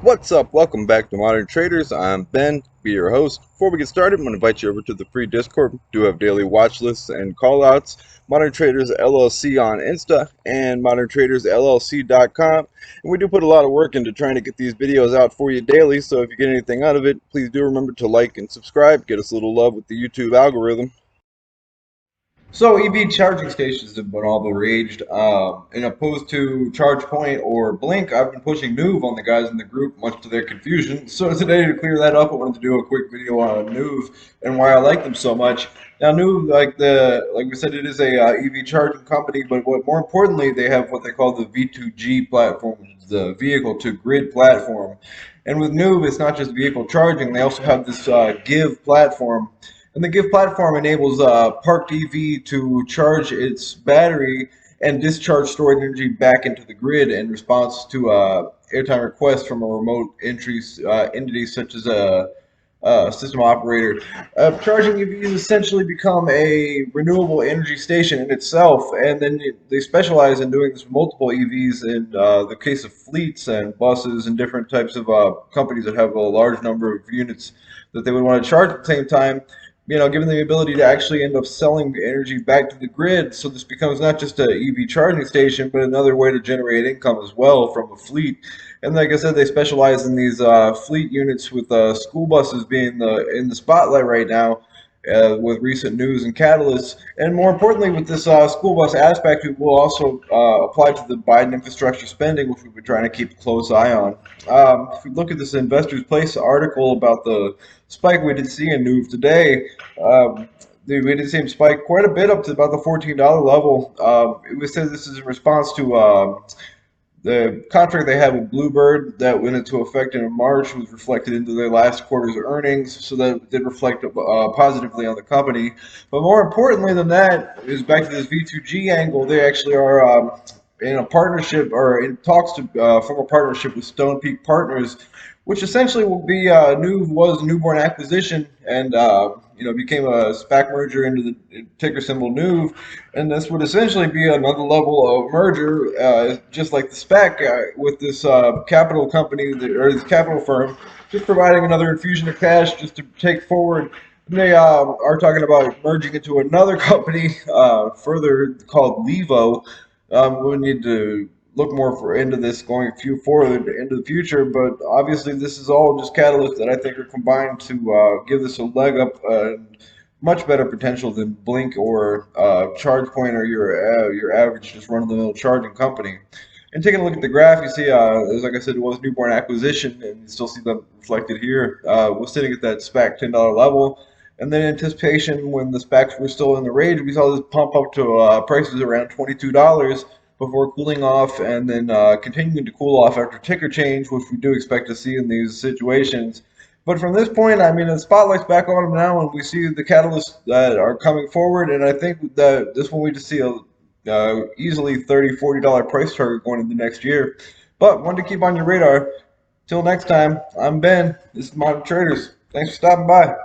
What's up? Welcome back to Modern Traders. I'm Ben, be your host. Before we get started, I'm going to invite you over to the free Discord. We do have daily watch lists and callouts. Modern Traders LLC on Insta and ModernTradersLLC.com. And we do put a lot of work into trying to get these videos out for you daily, so if you get anything out of it, please do remember to like and subscribe. Get us a little love with the YouTube algorithm. So EV charging stations have been all the rage. And opposed to ChargePoint or Blink, I've been pushing Nuvve on the guys in the group, much to their confusion. So today, to clear that up, I wanted to do a quick video on Nuvve and why I like them so much. Now, Nuvve, like we said, it is a EV charging company, but more importantly, they have what they call the V2G platform, which is the vehicle to grid platform. And with Nuvve, it's not just vehicle charging; they also have this Give platform. And the Give platform enables parked EV to charge its battery and discharge stored energy back into the grid in response to airtime requests from a remote entity such as a system operator. Charging EVs essentially become a renewable energy station in itself, and then they specialize in doing this with multiple EVs in the case of fleets and buses and different types of companies that have a large number of units that they would want to charge at the same time, given the ability to actually end up selling energy back to the grid. So this becomes not just a EV charging station, but another way to generate income as well from a fleet. And like I said, they specialize in these fleet units, with school buses being in the spotlight right now. With recent news and catalysts, and more importantly, with this school bus aspect, it will also apply to the Biden infrastructure spending, which we've been trying to keep a close eye on. If we look at this Investors Place article about the spike we did see in Nuvve today, we did see him spike quite a bit up to about the $14 level. It was said this is in response to the contract they had with Bluebird that went into effect in March was reflected into their last quarter's earnings, so that did reflect positively on the company. But more importantly than that is back to this V2G angle. They actually are in a partnership, or in talks to form a partnership with Stone Peak Partners, which essentially will be Nuvve was a newborn acquisition, and became a SPAC merger into the ticker symbol Nuvve, and this would essentially be another level of merger, just like the SPAC, with this capital company or this capital firm, just providing another infusion of cash just to take forward. And they are talking about merging into another company, further called Levo. We need to look more into this going forward into the future, but obviously this is all just catalysts that I think are combined to give this a leg up, much better potential than Blink or ChargePoint or your average just run-of-the-mill charging company. And taking a look at the graph, you see, like I said, it was newborn acquisition, and you still see that reflected here. We're sitting at that SPAC $10 level. And then in anticipation, when the SPACs were still in the range, we saw this pump up to prices around $22 before cooling off, and then continuing to cool off after ticker change, which we do expect to see in these situations. But from this point, I mean, the spotlight's back on them now, and we see the catalysts that are coming forward, and I think that this one we just see a easily $30, $40 price target going into next year. But one to keep on your radar. Till next time, I'm Ben. This is Modern Traders. Thanks for stopping by.